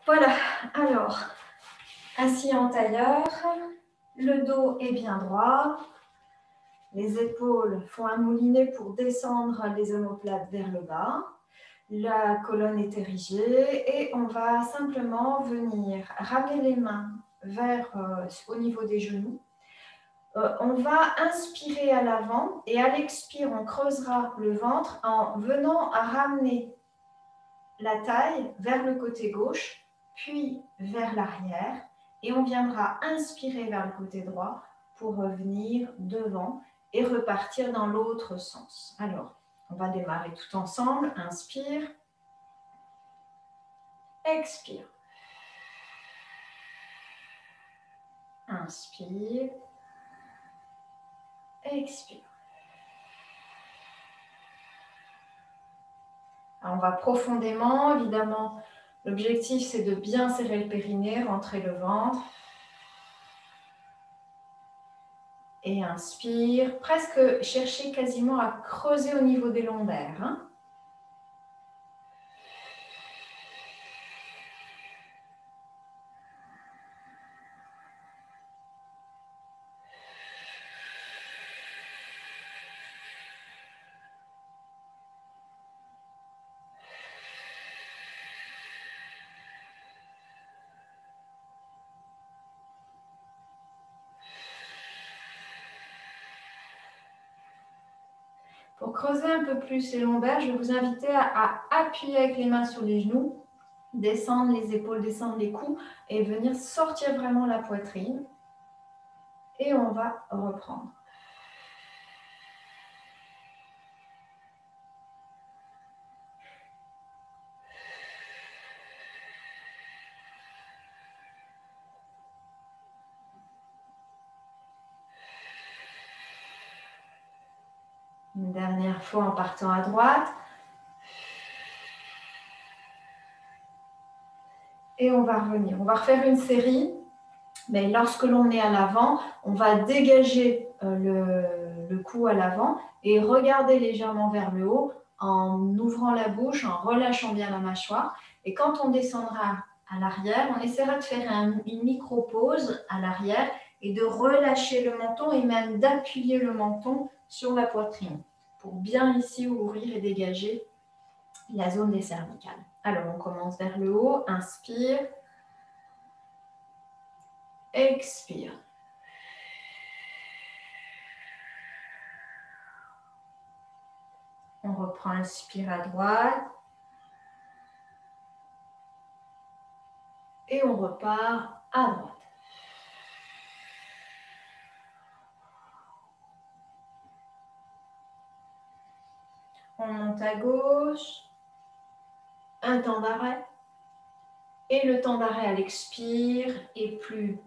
Voilà, alors, assis en tailleur, le dos est bien droit, les épaules font un moulinet pour descendre les omoplates vers le bas, la colonne est érigée et on va simplement venir ramener les mains vers au niveau des genoux. On va inspirer à l'avant et à l'expire, on creusera le ventre en venant à ramener la taille vers le côté gauche, puis vers l'arrière. Et on viendra inspirer vers le côté droit pour revenir devant et repartir dans l'autre sens. Alors, on va démarrer tout ensemble. Inspire. Expire. Inspire. Expire. Alors, on va profondément, évidemment, l'objectif c'est de bien serrer le périnée, rentrer le ventre. Et inspire, presque chercher quasiment à creuser au niveau des lombaires. Hein. Pour creuser un peu plus les lombaires, je vais vous inviter à appuyer avec les mains sur les genoux, descendre les épaules, descendre les coudes et venir sortir vraiment la poitrine. Et on va reprendre. Une dernière fois en partant à droite. Et on va revenir. On va refaire une série. Mais lorsque l'on est à l'avant, on va dégager le cou à l'avant et regarder légèrement vers le haut en ouvrant la bouche, en relâchant bien la mâchoire. Et quand on descendra à l'arrière, on essaiera de faire une micro-pause à l'arrière et de relâcher le menton et même d'appuyer le menton sur la poitrine pour bien ici ouvrir et dégager la zone des cervicales. Alors, on commence vers le haut. Inspire. Expire. On reprend, inspire à droite. Et on repart à droite. On monte à gauche. Un temps d'arrêt. Et le temps d'arrêt à l'expire est plus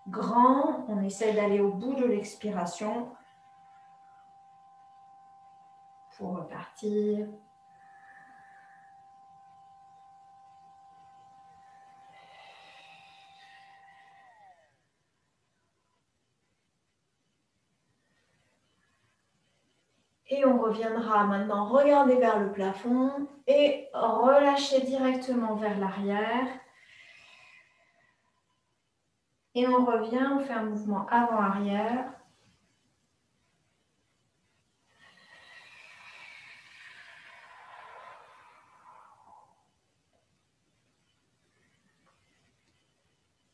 grand. On essaie d'aller au bout de l'expiration pour repartir. Et on reviendra maintenant regarder vers le plafond et relâcher directement vers l'arrière. Et on revient, on fait un mouvement avant-arrière.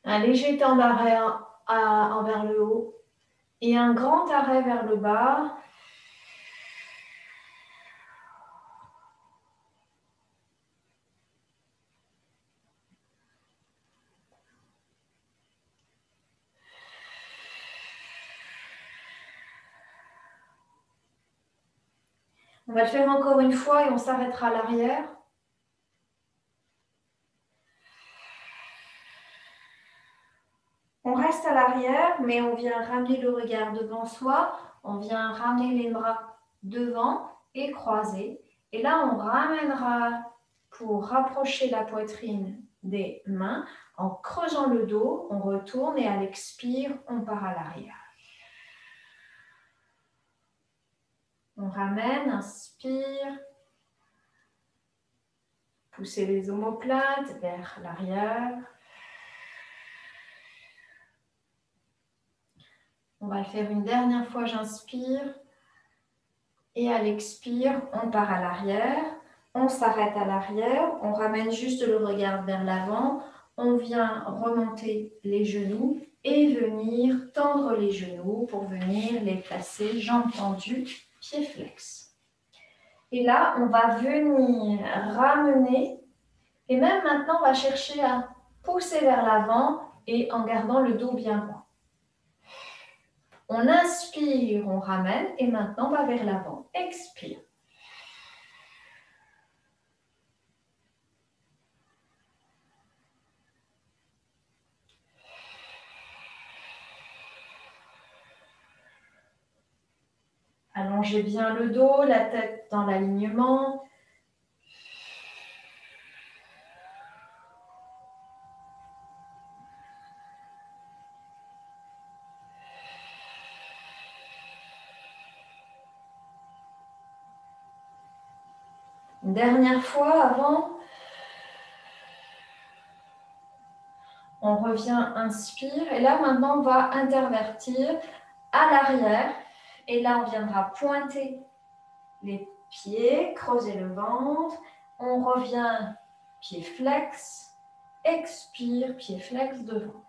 Un léger temps d'arrêt envers le haut et un grand arrêt vers le bas. On va le faire encore une fois et on s'arrêtera à l'arrière. On reste à l'arrière, mais on vient ramener le regard devant soi. On vient ramener les bras devant et croiser. Et là, on ramènera pour rapprocher la poitrine des mains. En creusant le dos, on retourne et à l'expire, on part à l'arrière. On ramène, inspire. Poussez les omoplates vers l'arrière. On va le faire une dernière fois, j'inspire. Et à l'expire, on part à l'arrière. On s'arrête à l'arrière. On ramène juste le regard vers l'avant. On vient remonter les genoux et venir tendre les genoux pour venir les placer, jambes tendues, pieds flex. Et là, on va venir ramener. Et même maintenant, on va chercher à pousser vers l'avant et en gardant le dos bien droit. On inspire, on ramène et maintenant on va vers l'avant. Expire. Allongez bien le dos, la tête dans l'alignement. Une dernière fois avant. On revient, inspire. Et là, maintenant, on va intervertir à l'arrière. Et là, on viendra pointer les pieds, creuser le ventre. On revient, pied flex. Expire, pied flex devant.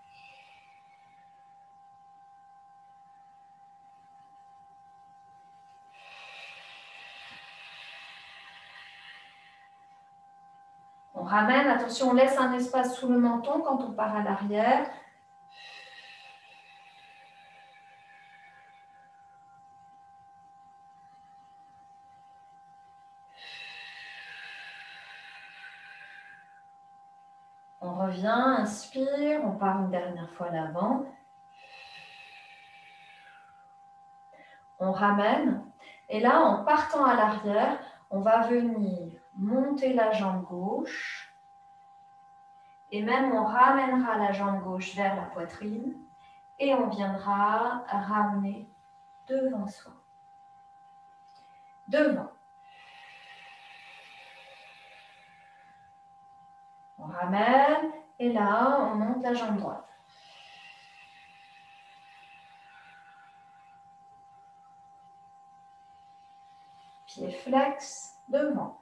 On ramène, attention, on laisse un espace sous le menton quand on part à l'arrière. On revient, inspire, on part une dernière fois à l'avant. On ramène. Et là, en partant à l'arrière, on va venir monter la jambe gauche. Et même, on ramènera la jambe gauche vers la poitrine. Et on viendra ramener devant soi. Devant. On ramène. Et là, on monte la jambe droite. Pied flex, devant.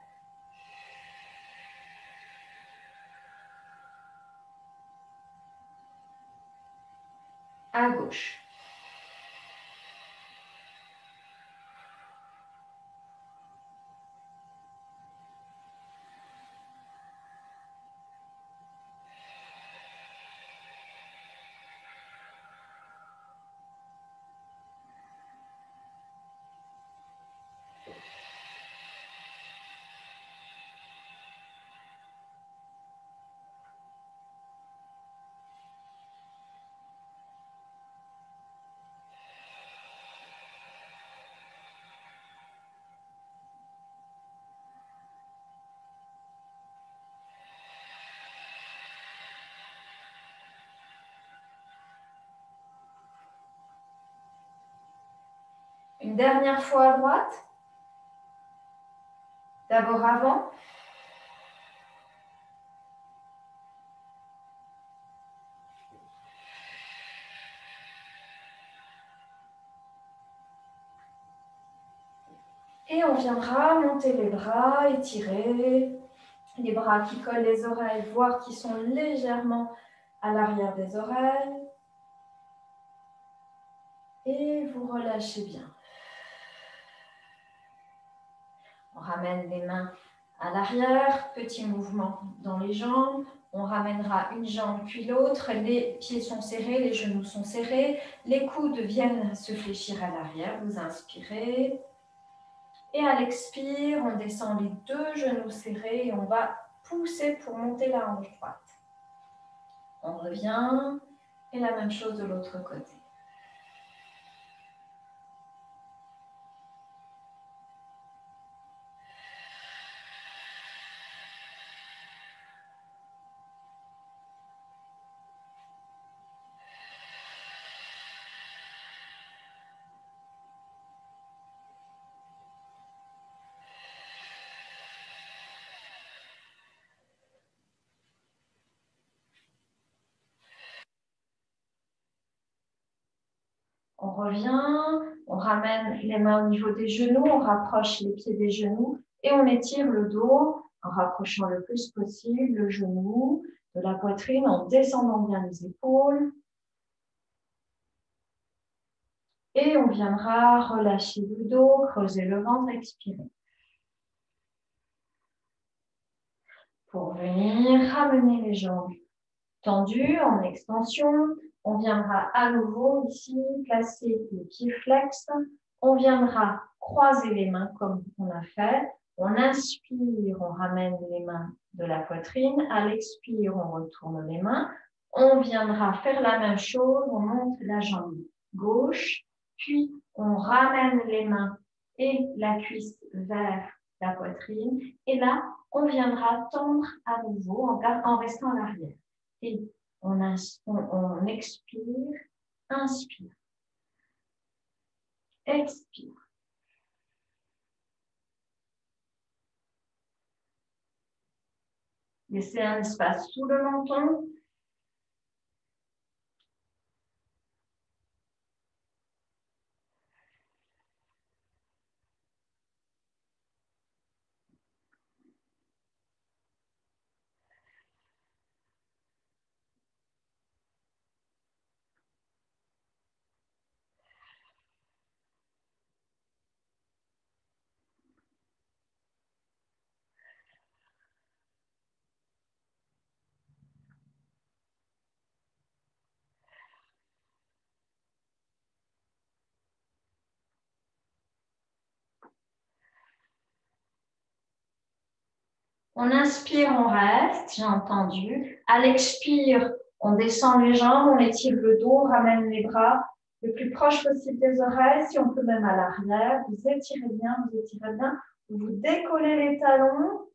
À gauche. Une dernière fois à droite. D'abord avant. Et on viendra monter les bras, étirer les bras qui collent les oreilles, voire qui sont légèrement à l'arrière des oreilles. Et vous relâchez bien. On ramène les mains à l'arrière, petit mouvement dans les jambes. On ramènera une jambe puis l'autre. Les pieds sont serrés, les genoux sont serrés. Les coudes viennent se fléchir à l'arrière. Vous inspirez. Et à l'expire, on descend les deux genoux serrés et on va pousser pour monter la hanche droite. On revient et la même chose de l'autre côté. On revient, on ramène les mains au niveau des genoux, on rapproche les pieds des genoux et on étire le dos en rapprochant le plus possible le genou de la poitrine, en descendant bien les épaules. Et on viendra relâcher le dos, creuser le ventre, expirer. Pour venir ramener les jambes tendues en extension, on viendra à nouveau ici placer les pieds flex. On viendra croiser les mains comme on a fait. On inspire, on ramène les mains de la poitrine. À l'expire, on retourne les mains. On viendra faire la même chose. On monte la jambe gauche, puis on ramène les mains et la cuisse vers la poitrine. Et là, on viendra tendre à nouveau en restant à l'arrière. Et on expire, inspire, expire. Laissez un espace sous le menton. On inspire, on reste, j'ai entendu. À l'expire, on descend les jambes, on étire le dos, on ramène les bras le plus proche possible des oreilles, si on peut même à l'arrière. Vous étirez bien, vous décollez les talons.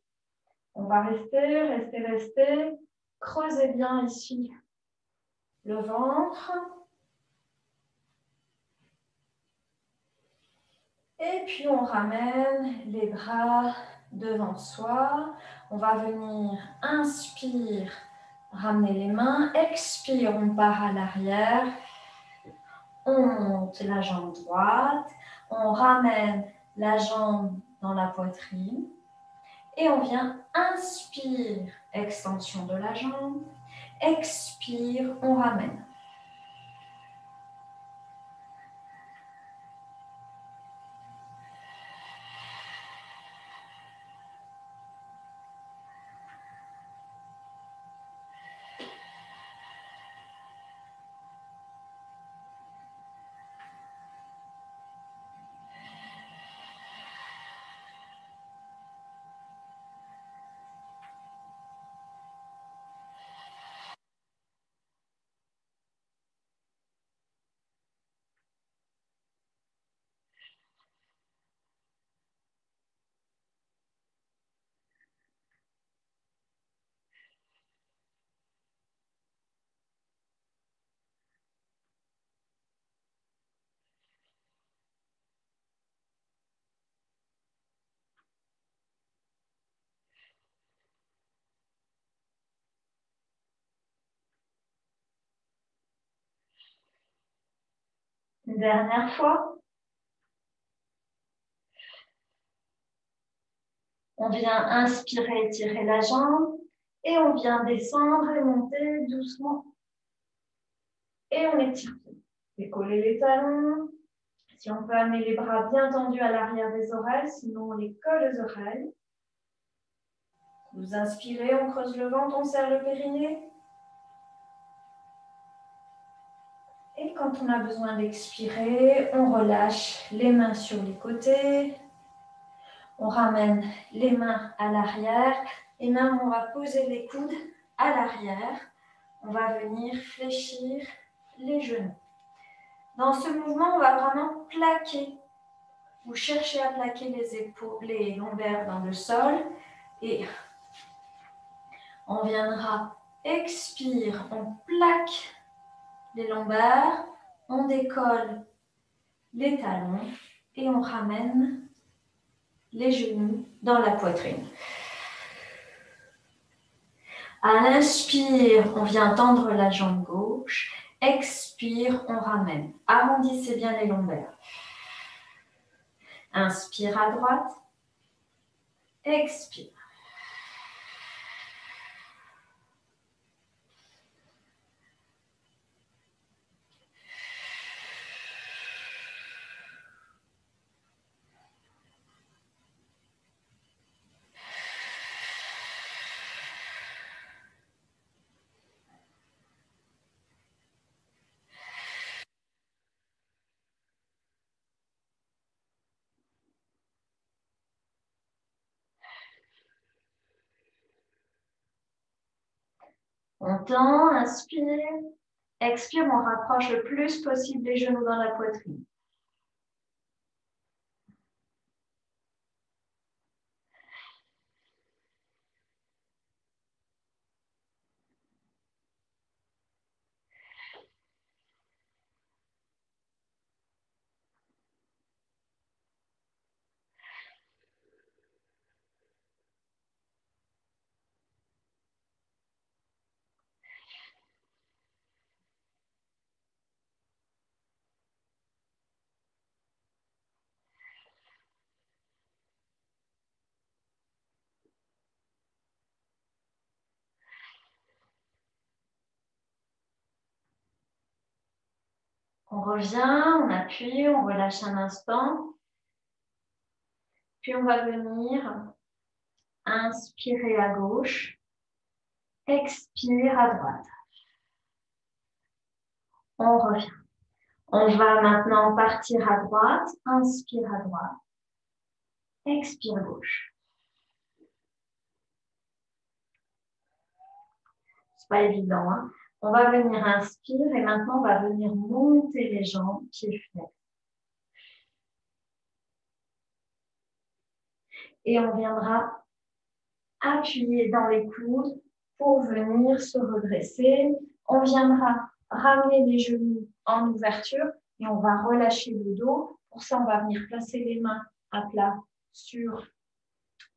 On va rester. Creusez bien ici le ventre. Et puis on ramène les bras devant soi. On va venir, inspire, ramener les mains. Expire, on part à l'arrière. On monte la jambe droite. On ramène la jambe dans la poitrine. Et on vient, inspire, extension de la jambe. Expire, on ramène. Une dernière fois. On vient inspirer, étirer la jambe. Et on vient descendre et monter doucement. Et on étire. Décoller les talons. Si on peut amener les bras bien tendus à l'arrière des oreilles, sinon on les colle aux oreilles. Vous inspirez, on creuse le ventre, on serre le périnée. Et quand on a besoin d'expirer, on relâche les mains sur les côtés. On ramène les mains à l'arrière. Et maintenant, on va poser les coudes à l'arrière. On va venir fléchir les genoux. Dans ce mouvement, on va vraiment plaquer. Vous cherchez à plaquer les épaules, les lombaires dans le sol. Et on viendra, expire, on plaque les lombaires, on décolle les talons et on ramène les genoux dans la poitrine. À l'inspire, on vient tendre la jambe gauche Expire, on ramène. Arrondissez bien les lombaires. Inspire à droite. Expire. On tend, inspire. Expire, on rapproche le plus possible les genoux dans la poitrine. On revient, on appuie, on relâche un instant. Puis on va venir inspirer à gauche, expire à droite. On revient. On va maintenant partir à droite, inspire à droite, expire gauche. C'est pas évident, hein? On va venir inspire et maintenant on va venir monter les jambes, pieds flex. Et on viendra appuyer dans les coudes pour venir se redresser. On viendra ramener les genoux en ouverture et on va relâcher le dos. Pour ça, on va venir placer les mains à plat sur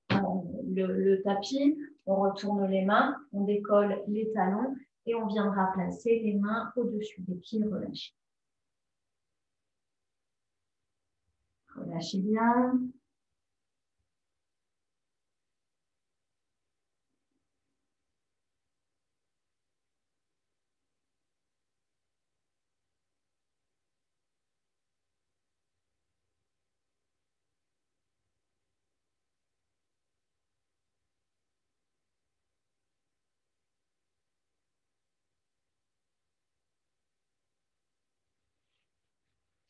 le tapis. On retourne les mains, on décolle les talons et on viendra placer les mains au-dessus des pieds relâchés. Relâchez bien.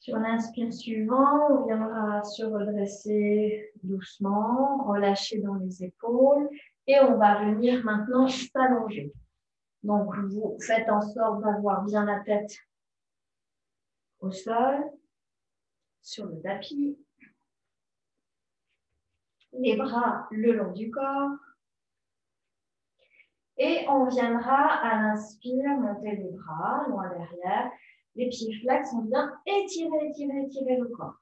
Sur l'inspire suivant, on viendra se redresser doucement, relâcher dans les épaules et on va venir maintenant s'allonger. Donc, vous faites en sorte d'avoir bien la tête au sol, sur le tapis, les bras le long du corps. Et on viendra à l'inspire monter les bras loin derrière. Les pieds flex, on vient étirer, étirer, étirer le corps.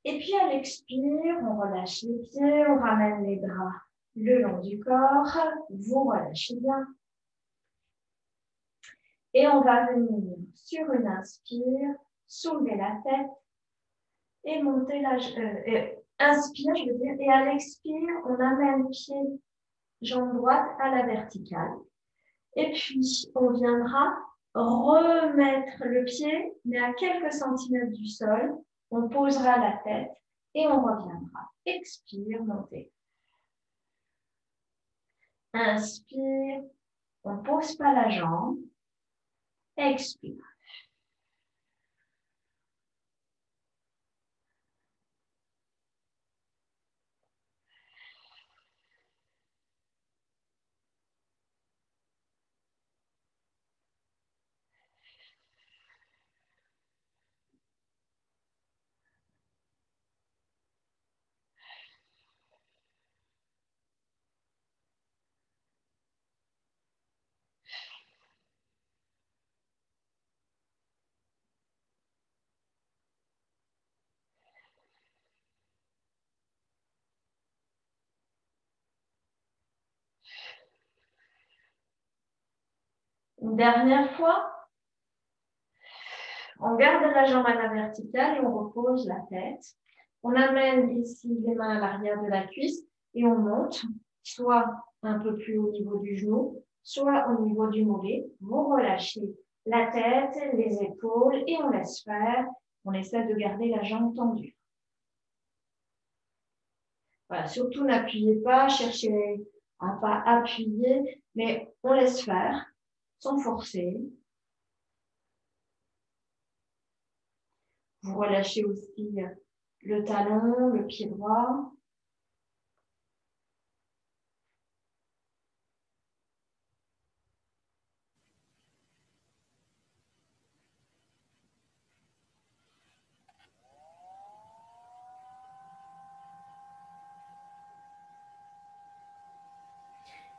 Et puis à l'expire, on relâche les pieds, on ramène les bras le long du corps. Vous relâchez bien. Et on va venir sur une inspire, soulever la tête et monter la inspire, je veux dire, et à l'expire, on amène pied, jambe droite à la verticale. Et puis, on viendra remettre le pied, mais à quelques centimètres du sol. On posera la tête et on reviendra. Expire, montez. Inspire, on ne pose pas la jambe. Expire. Une dernière fois. On garde la jambe à la verticale et on repose la tête. On amène ici les mains à l'arrière de la cuisse et on monte, soit un peu plus au niveau du genou, soit au niveau du mollet. Vous relâchez la tête, les épaules et on laisse faire. On essaie de garder la jambe tendue. Voilà, surtout n'appuyez pas, cherchez à pas appuyer, mais on laisse faire sans forcer. Vous relâchez aussi le talon, le pied droit.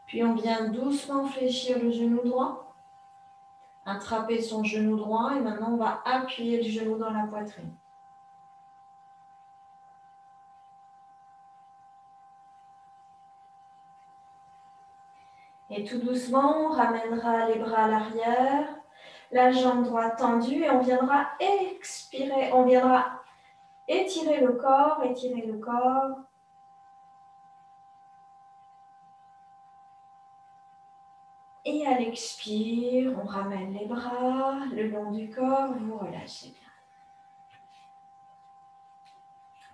Puis on vient doucement fléchir le genou droit, attraper son genou droit et maintenant on va appuyer le genou dans la poitrine. Et tout doucement, on ramènera les bras à l'arrière, la jambe droite tendue et on viendra expirer, on viendra étirer le corps, étirer le corps. Et à l'expire, on ramène les bras le long du corps, vous relâchez bien.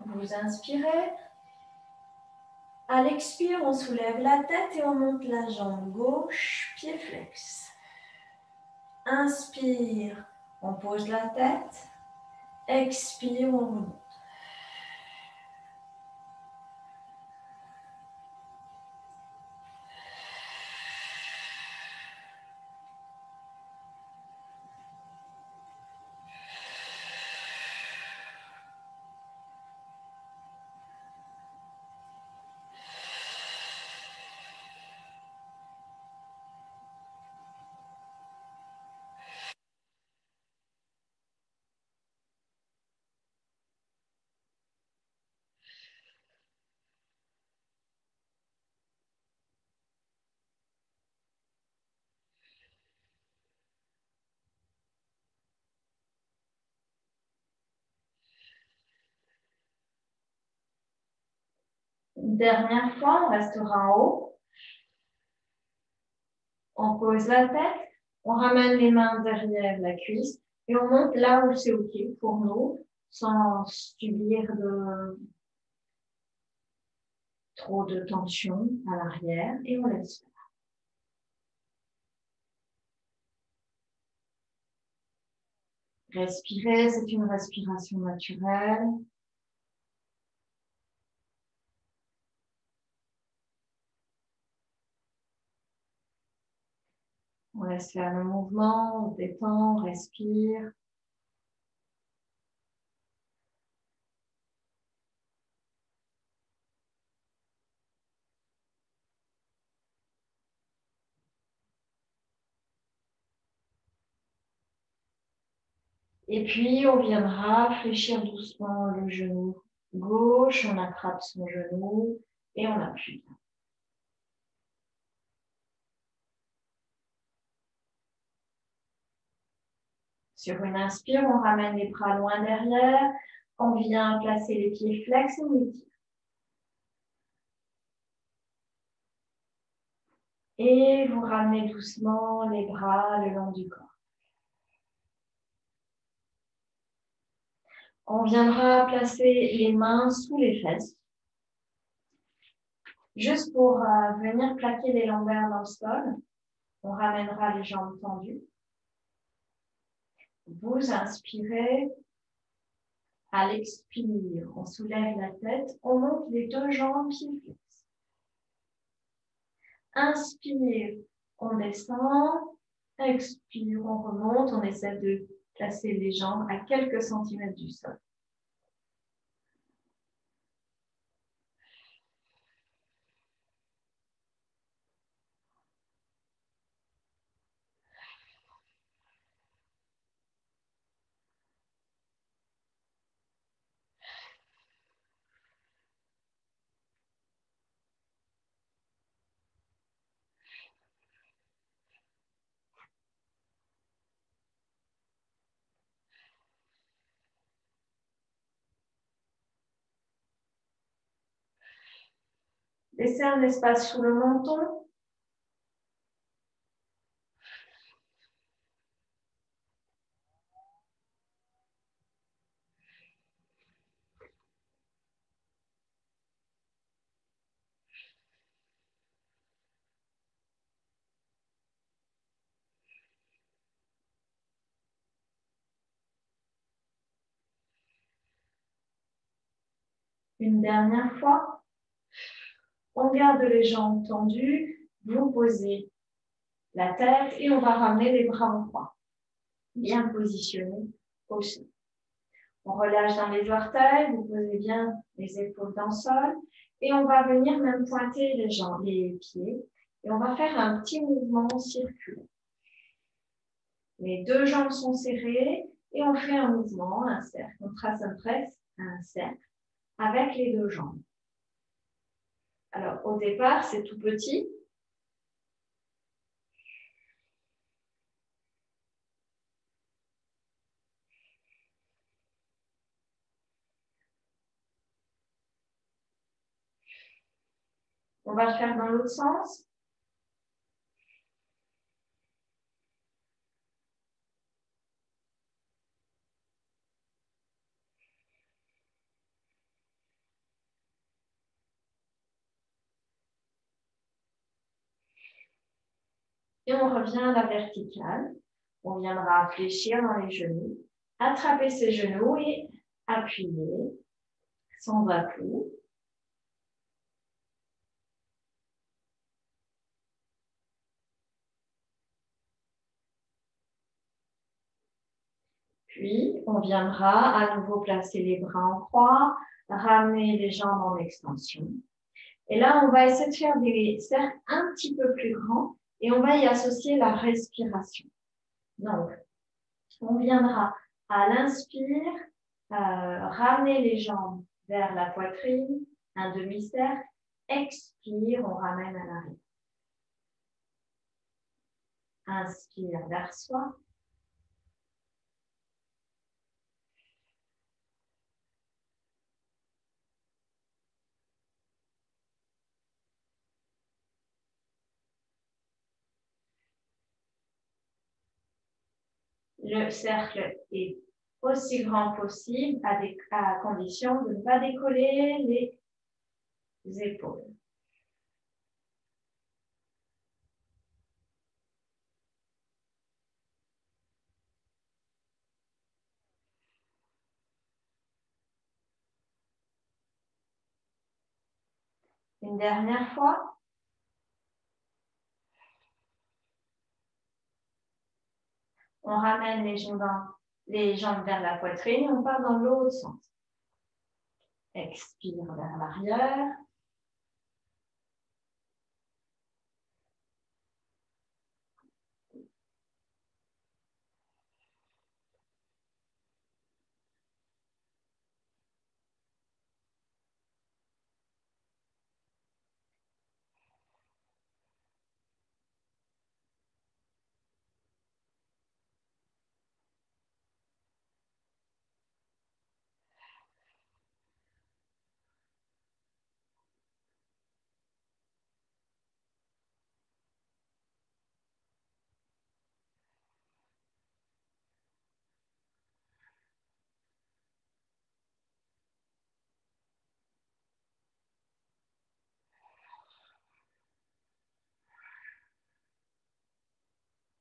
Vous inspirez. À l'expire, on soulève la tête et on monte la jambe gauche, pied flex. Inspire, on pose la tête. Expire, on remonte. Une dernière fois, on restera en haut. On pose la tête, on ramène les mains derrière la cuisse et on monte là où c'est OK pour nous, sans subir trop de tension à l'arrière et on laisse faire. Respirer, c'est une respiration naturelle. On laisse faire le mouvement, on détend, on respire. Et puis, on viendra fléchir doucement le genou gauche, on attrape son genou et on appuie. Sur une inspire, on ramène les bras loin derrière, on vient placer les pieds flex et on étire. Et vous ramenez doucement les bras le long du corps. On viendra placer les mains sous les fesses, juste pour venir plaquer les lombaires dans le sol. On ramènera les jambes tendues. Vous inspirez. À l'expire, on soulève la tête, on monte les deux jambes pieds flex. Inspire, on descend. Expire, on remonte. On essaie de placer les jambes à quelques centimètres du sol. Laissez un espace sous le menton. Une dernière fois. On garde les jambes tendues. Vous posez la tête et on va ramener les bras en croix. Bien positionnés au sol. On relâche dans les orteils, vous posez bien les épaules dans le sol et on va venir même pointer les jambes, les pieds et on va faire un petit mouvement circulaire. Les deux jambes sont serrées et on fait un mouvement, un cercle. On trace un cercle avec les deux jambes. Alors au départ, c'est tout petit. On va le faire dans l'autre sens. Et on revient à la verticale. On viendra fléchir dans les genoux, attraper ses genoux et appuyer sans à-coups. Puis, on viendra à nouveau placer les bras en croix, ramener les jambes en extension. Et là, on va essayer de faire des cercles un petit peu plus grands et on va y associer la respiration. Donc, on viendra à l'inspire, ramener les jambes vers la poitrine, un demi-cercle. Expire, on ramène à l'arrière. Inspire vers soi. Le cercle est aussi grand possible à condition de ne pas décoller les épaules. Une dernière fois. On ramène les jambes vers la poitrine et on part dans l'autre sens. Expire vers l'arrière.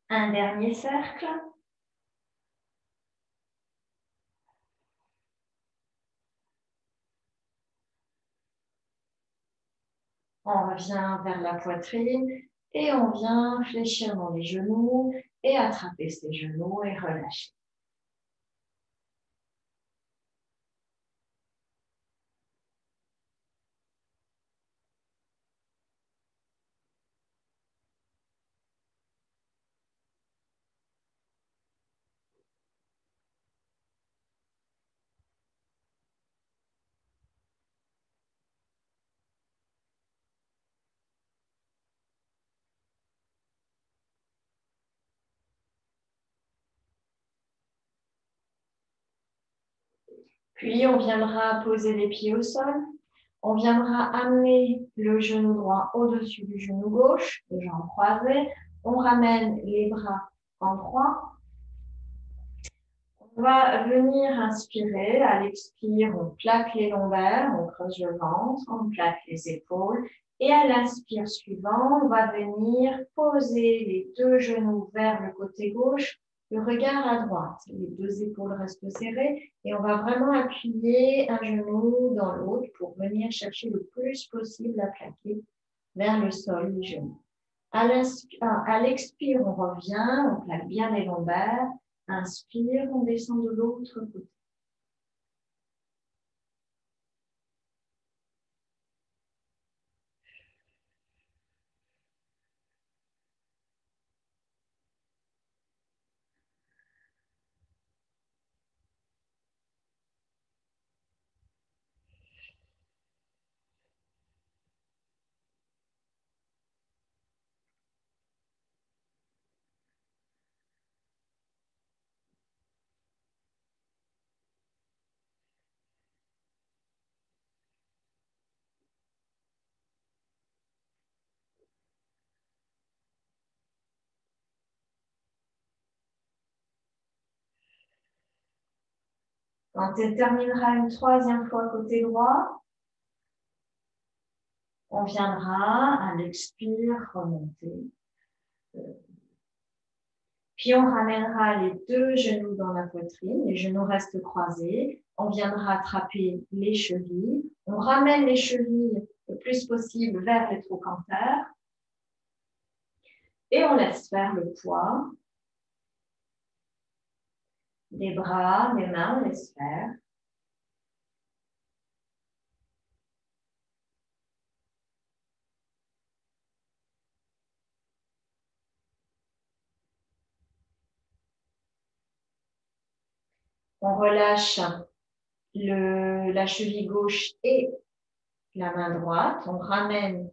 Un dernier cercle. On revient vers la poitrine et on vient fléchir dans les genoux et attraper ses genoux et relâcher. Puis, on viendra poser les pieds au sol. On viendra amener le genou droit au-dessus du genou gauche, les jambes croisées. On ramène les bras en croix. On va venir inspirer. À l'expire, on plaque les lombaires, on creuse le ventre, on plaque les épaules. Et à l'inspire suivant, on va venir poser les deux genoux vers le côté gauche, le regard à droite. Les deux épaules restent serrées et on va vraiment appuyer un genou dans l'autre pour venir chercher le plus possible à plaquer vers le sol les genoux. À l'expire, on revient, on plaque bien les lombaires. Inspire, on descend de l'autre côté. Quand tu termineras une troisième fois côté droit, on viendra à l'expire remonter. Puis on ramènera les deux genoux dans la poitrine, les genoux restent croisés. On viendra attraper les chevilles. On ramène les chevilles le plus possible vers les trochantères. Et on laisse faire le poids. Des bras, des mains, on laisse faire. On relâche la cheville gauche et la main droite. On ramène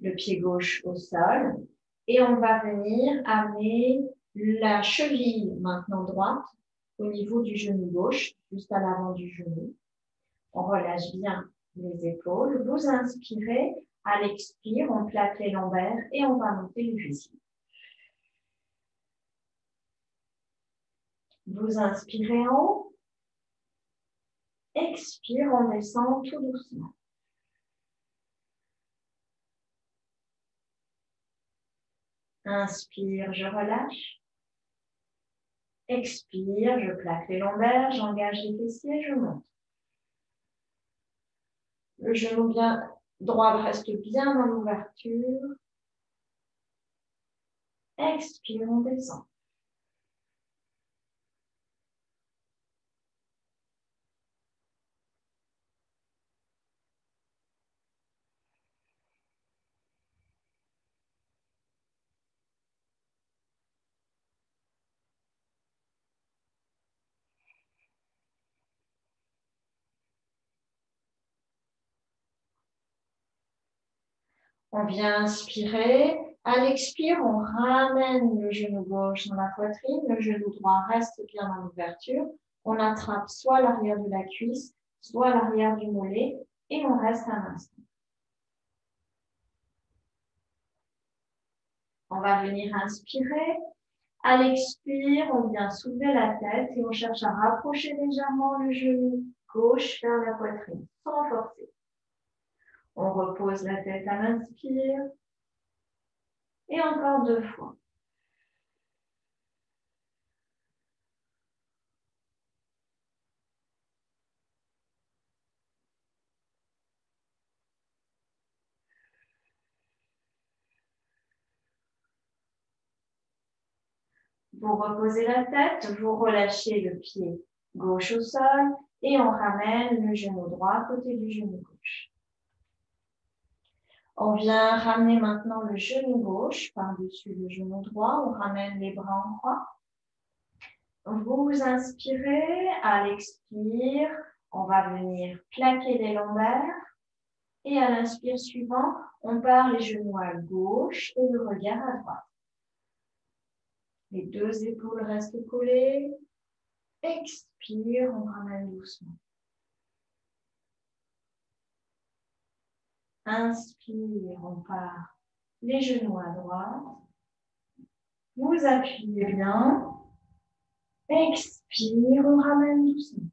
le pied gauche au sol et on va venir amener la cheville maintenant droite au niveau du genou gauche, juste à l'avant du genou. On relâche bien les épaules. Vous inspirez, à l'expire, on plaque les lombaires et on va monter les fessiers. Vous inspirez en haut. Expire, on descend tout doucement. Inspire, je relâche. Expire, je plaque les lombaires, j'engage les fessiers, je monte. Le genou bien droit reste bien dans l'ouverture. Expire, on descend. On vient inspirer. À l'expire, on ramène le genou gauche dans la poitrine. Le genou droit reste bien dans l'ouverture. On attrape soit l'arrière de la cuisse, soit l'arrière du mollet et on reste un instant. On va venir inspirer. À l'expire, on vient soulever la tête et on cherche à rapprocher légèrement le genou gauche vers la poitrine, sans forcer. On repose la tête à l'inspire. Et encore 2 fois. Vous reposez la tête, vous relâchez le pied gauche au sol et on ramène le genou droit à côté du genou gauche. On vient ramener maintenant le genou gauche par-dessus le genou droit. On ramène les bras en croix. Vous inspirez, à l'expire, on va venir plaquer les lombaires. Et à l'inspire suivant, on part les genoux à gauche et le regard à droite. Les deux épaules restent collées. Expire, on ramène doucement. Inspire, on part les genoux à droite. Vous appuyez bien. Expire, on ramène doucement.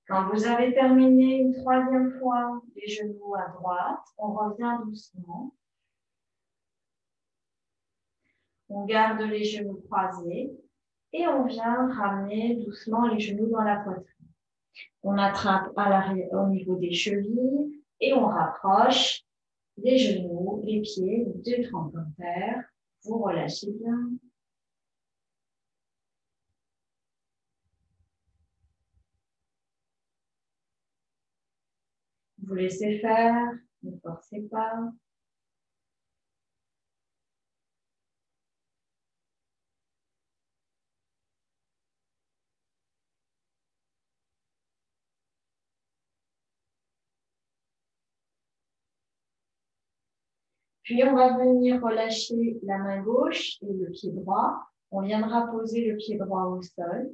Quand vous avez terminé une troisième fois les genoux à droite, on revient doucement. On garde les genoux croisés et on vient ramener doucement les genoux dans la poitrine. On attrape à l'arrière, au niveau des chevilles et on rapproche les genoux, les pieds, les deux trempes en terre. Vous relâchez bien. Vous laissez faire, ne forcez pas. Puis on va venir relâcher la main gauche et le pied droit. On viendra poser le pied droit au sol.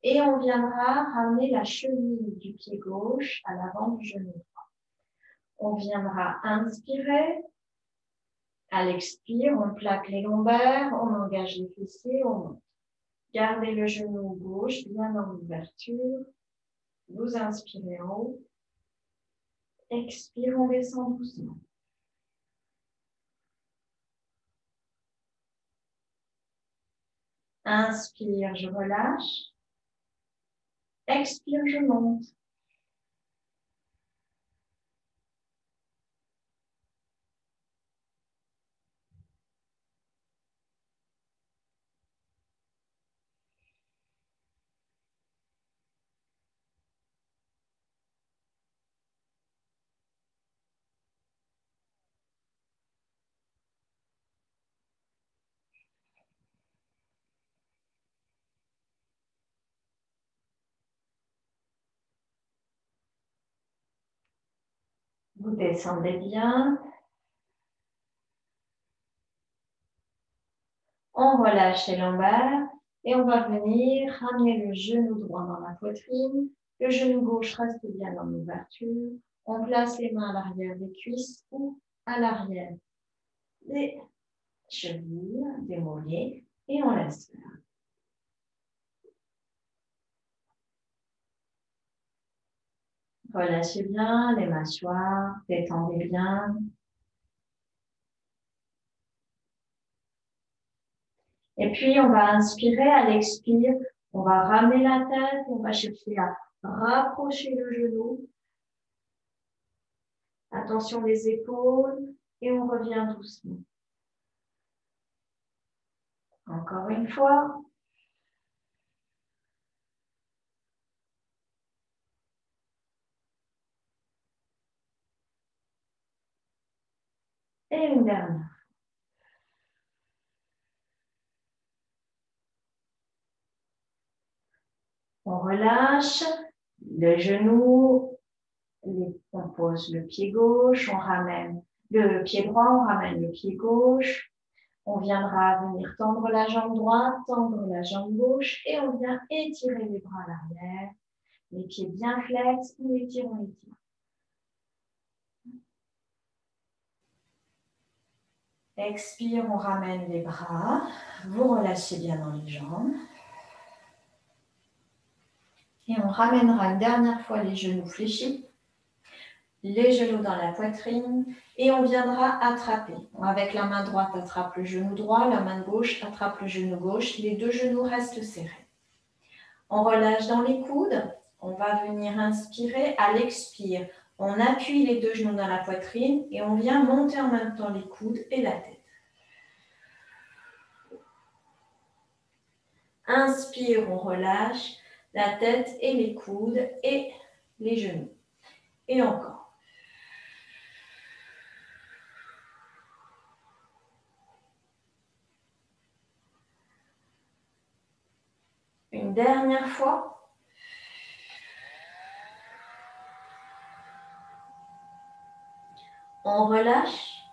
Et on viendra ramener la cheville du pied gauche à l'avant du genou droit. On viendra inspirer. À l'expire, on plaque les lombaires, on engage les fessiers, on monte. Gardez le genou gauche bien dans l'ouverture. Vous inspirez en haut. Expire, on descend doucement. Inspire, je relâche. Expire, je monte. Vous descendez bien. On relâche les lombaires et on va venir ramener le genou droit dans la poitrine. Le genou gauche reste bien dans l'ouverture. On place les mains à l'arrière des cuisses ou à l'arrière des chevilles, des mollets et on laisse faire. Relâchez bien les mâchoires, détendez bien. Et puis, on va inspirer, à l'expire, on va ramener la tête, on va chercher à rapprocher le genou. Attention les épaules et on revient doucement. Encore une fois. Et une dernière. On relâche le genou, on pose le pied gauche, on ramène le pied droit, on ramène le pied gauche. On viendra venir tendre la jambe droite, tendre la jambe gauche et on vient étirer les bras à l'arrière. Les pieds bien flex, on étire, on étire. Expire, on ramène les bras. Vous relâchez bien dans les jambes. Et on ramènera une dernière fois les genoux fléchis. Les genoux dans la poitrine. Et on viendra attraper. Avec la main droite, attrape le genou droit. La main gauche, attrape le genou gauche. Les deux genoux restent serrés. On relâche dans les coudes. On va venir inspirer. À l'expire, on appuie les deux genoux dans la poitrine. Et on vient monter en même temps les coudes et la tête. Inspire, on relâche la tête et les coudes et les genoux. Et encore. Une dernière fois. On relâche.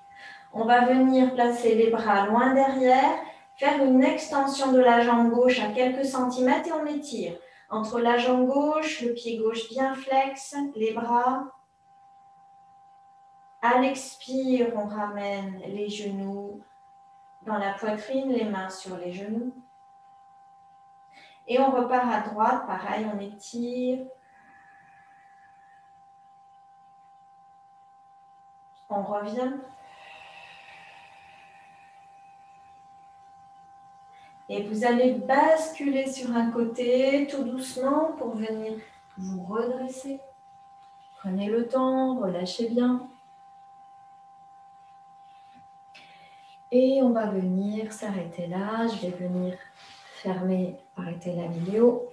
On va venir placer les bras loin derrière, faire une extension de la jambe gauche à quelques centimètres et on étire. Entre la jambe gauche, le pied gauche bien flex, les bras. À l'expire, on ramène les genoux dans la poitrine, les mains sur les genoux. Et on repart à droite, pareil, on étire. On revient. Et vous allez basculer sur un côté tout doucement pour venir vous redresser. Prenez le temps, relâchez bien. Et on va venir s'arrêter là. Je vais venir arrêter la vidéo.